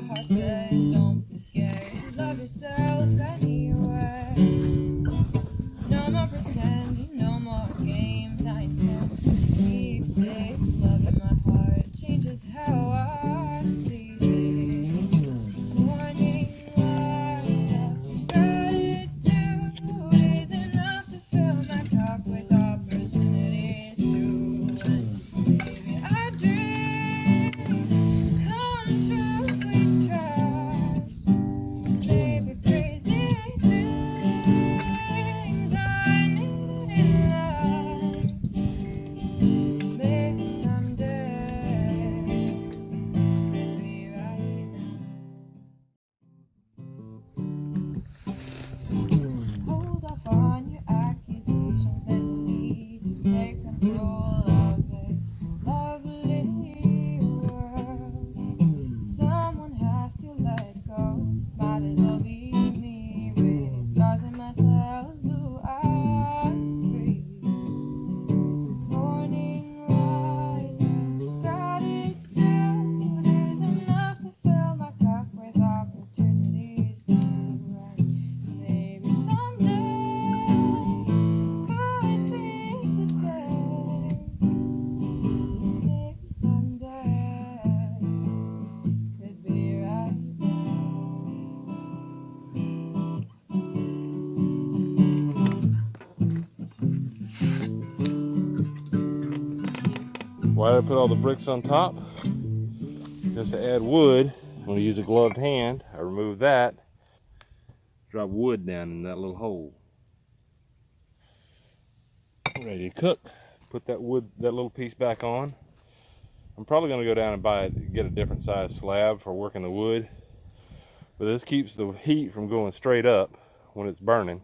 heart says don't be scared. Love yourself anyway. No more pretending, no more games. I intend to keep safe. Love in my heart changes how I see things. Morning lights of gratitude is enough to fill my cup with opportunities to. And baby, our dreams come true. We try. Maybe crazy things I need in life. Maybe someday we'll be right. Hold off on your accusations. There's no need to take control of this lovely world. Someone has to let go. Might as well be me with stars in my cells. Ooh, I'm free. Morning light of gratitude is enough to fill my cup with opportunities to write. Maybe someday could be today. Maybe someday could be right. Why did I put all the bricks on top? Just to add wood. I'm going to use a gloved hand. I remove that. Drop wood down in that little hole. Ready to cook. Put that little piece back on. I'm probably going to go down and get a different size slab for working the wood. But this keeps the heat from going straight up when it's burning.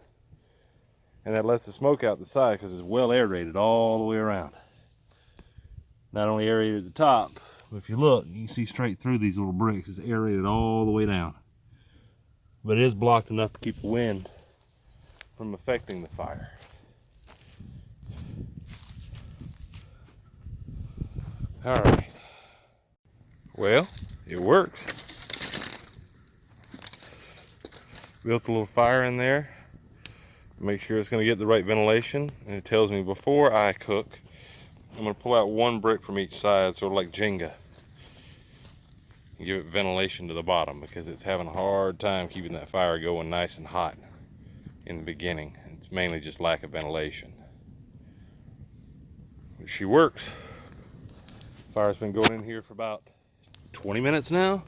And that lets the smoke out the side because it's well aerated all the way around. Not only aerated at the top, but if you look, you can see straight through these little bricks. It's aerated all the way down. But it is blocked enough to keep the wind from affecting the fire. All right. Well, it works. Built a little fire in there. Make sure it's going to get the right ventilation. And it tells me before I cook, I'm going to pull out one brick from each side, sort of like Jenga. And give it ventilation to the bottom because it's having a hard time keeping that fire going nice and hot in the beginning. It's mainly just lack of ventilation. But she works. Fire's been going in here for about 20 minutes now.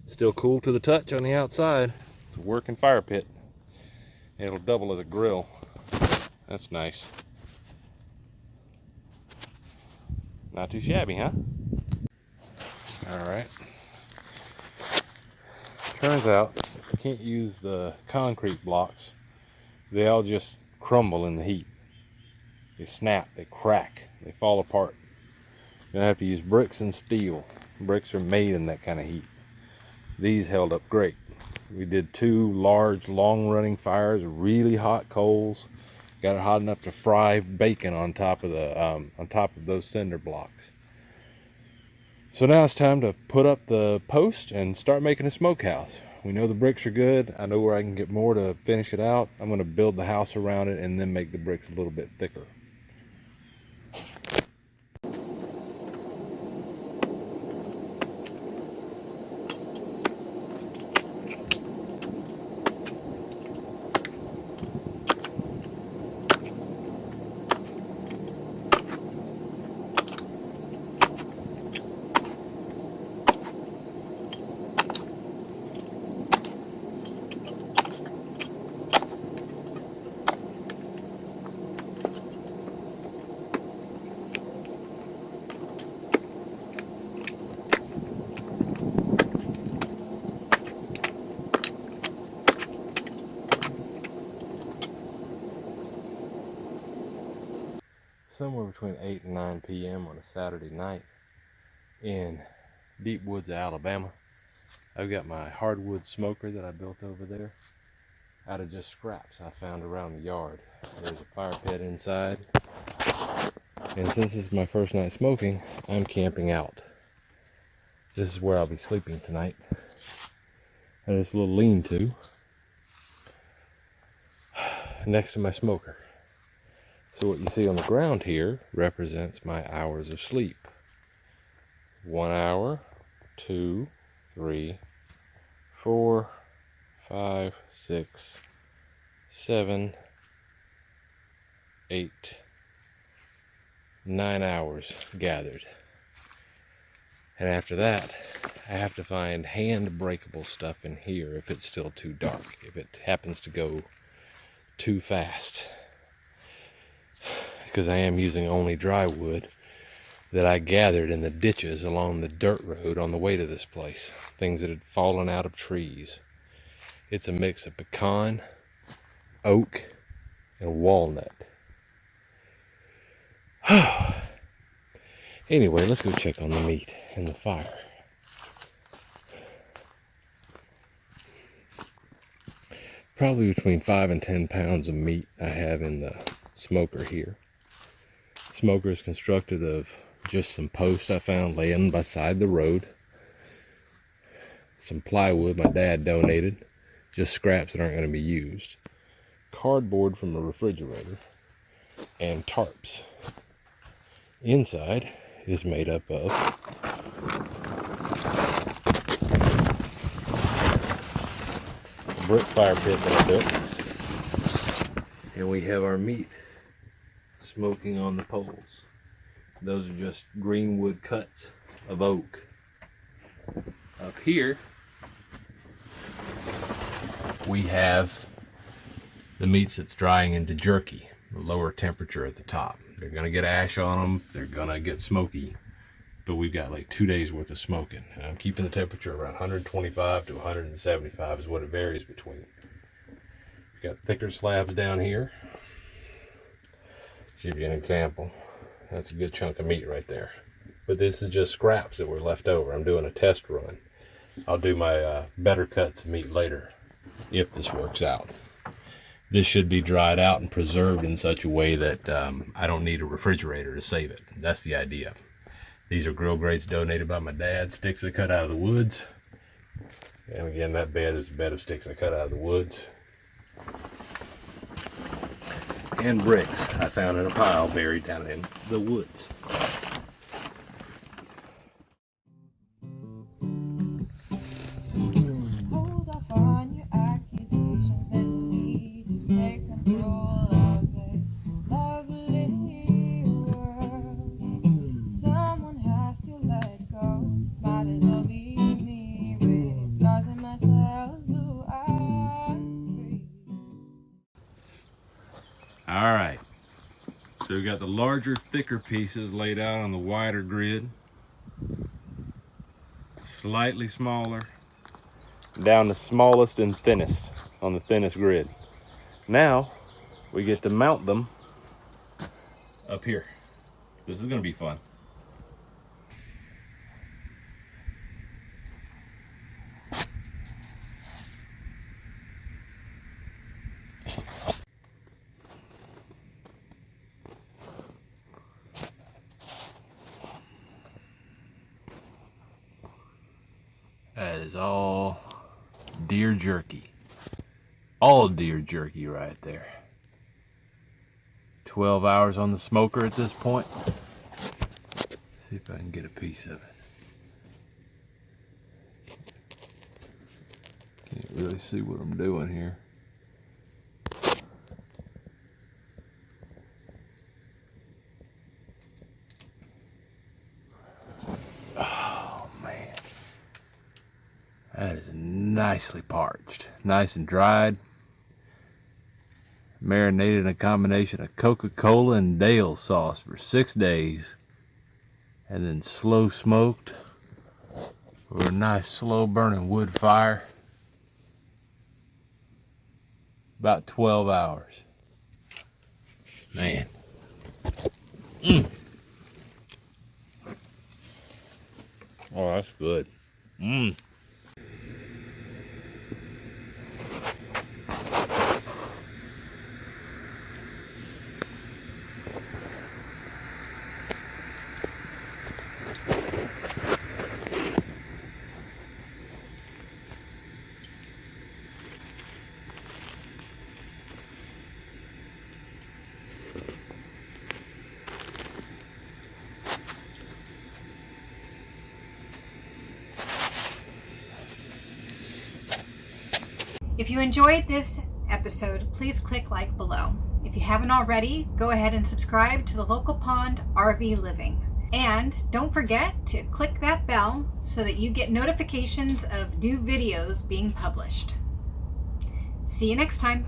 Still cool to the touch on the outside. It's a working fire pit. It'll double as a grill. That's nice. Not too shabby, huh? All right. Turns out you can't use the concrete blocks. They all just crumble in the heat. They snap, they crack, they fall apart. You're gonna have to use bricks and steel. Bricks are made in that kind of heat. These held up great. We did 2 large, long-running fires, really hot coals. Got it hot enough to fry bacon on top of those cinder blocks. So now it's time to put up the post and start making a smokehouse. We know the bricks are good. I know where I can get more to finish it out. I'm going to build the house around it and then make the bricks a little bit thicker. Somewhere between 8 and 9 p.m. on a Saturday night in deep woods of Alabama. I've got my hardwood smoker that I built over there out of just scraps I found around the yard. There's a fire pit inside. And since it's my first night smoking, I'm camping out. This is where I'll be sleeping tonight. And this little lean-to next to my smoker. So what you see on the ground here represents my hours of sleep. 1 hour, 2, 3, 4, 5, 6, 7, 8, 9 hours gathered. And after that, I have to find hand breakable stuff in here if it's still too dark, if it happens to go too fast. Because I am using only dry wood that I gathered in the ditches along the dirt road on the way to this place. Things that had fallen out of trees. It's a mix of pecan, oak, and walnut. Anyway, let's go check on the meat and the fire. Probably between 5 and 10 pounds of meat I have in the smoker here. The smoker is constructed of just some posts I found laying beside the road. Some plywood my dad donated, just scraps that aren't going to be used. Cardboard from a refrigerator, and tarps. Inside is made up of a brick fire pit that I built. And we have our meat smoking on the poles. Those are just green wood cuts of oak. Up here, we have the meats that's drying into jerky, the lower temperature at the top. They're gonna get ash on them, they're gonna get smoky, but we've got like 2 days worth of smoking. And I'm keeping the temperature around 125 to 175 is what it varies between. We've got thicker slabs down here. Give you an example. That's a good chunk of meat right there. But this is just scraps that were left over. I'm doing a test run. I'll do my better cuts of meat later if this works out. This should be dried out and preserved in such a way that I don't need a refrigerator to save it. That's the idea. These are grill grates donated by my dad, sticks I cut out of the woods. And again, that bed is a bed of sticks I cut out of the woods. And bricks I found in a pile buried down in the woods. Hold off on your accusations. There's no need to take control of this lovely world. Someone has to let go. Might as well be me with stars in my cells. Ooh, I'm free. All right. So we got the larger, thicker pieces laid out on the wider grid. Slightly smaller. Down to smallest and thinnest on the thinnest grid. Now we get to mount them up here. This is gonna be fun. That is all deer jerky. All deer jerky right there. 12 hours on the smoker at this point. See if I can get a piece of it. Can't really see what I'm doing here. Oh man. That is nicely parched. Nice and dried. Marinated in a combination of Coca-Cola and Dale sauce for 6 days. And then slow smoked over a nice slow burning wood fire. About 12 hours. Man. Oh, that's good. If you enjoyed this episode, please click like below. If you haven't already, go ahead and subscribe to the Local Pond RV Living. And don't forget to click that bell so that you get notifications of new videos being published. See you next time.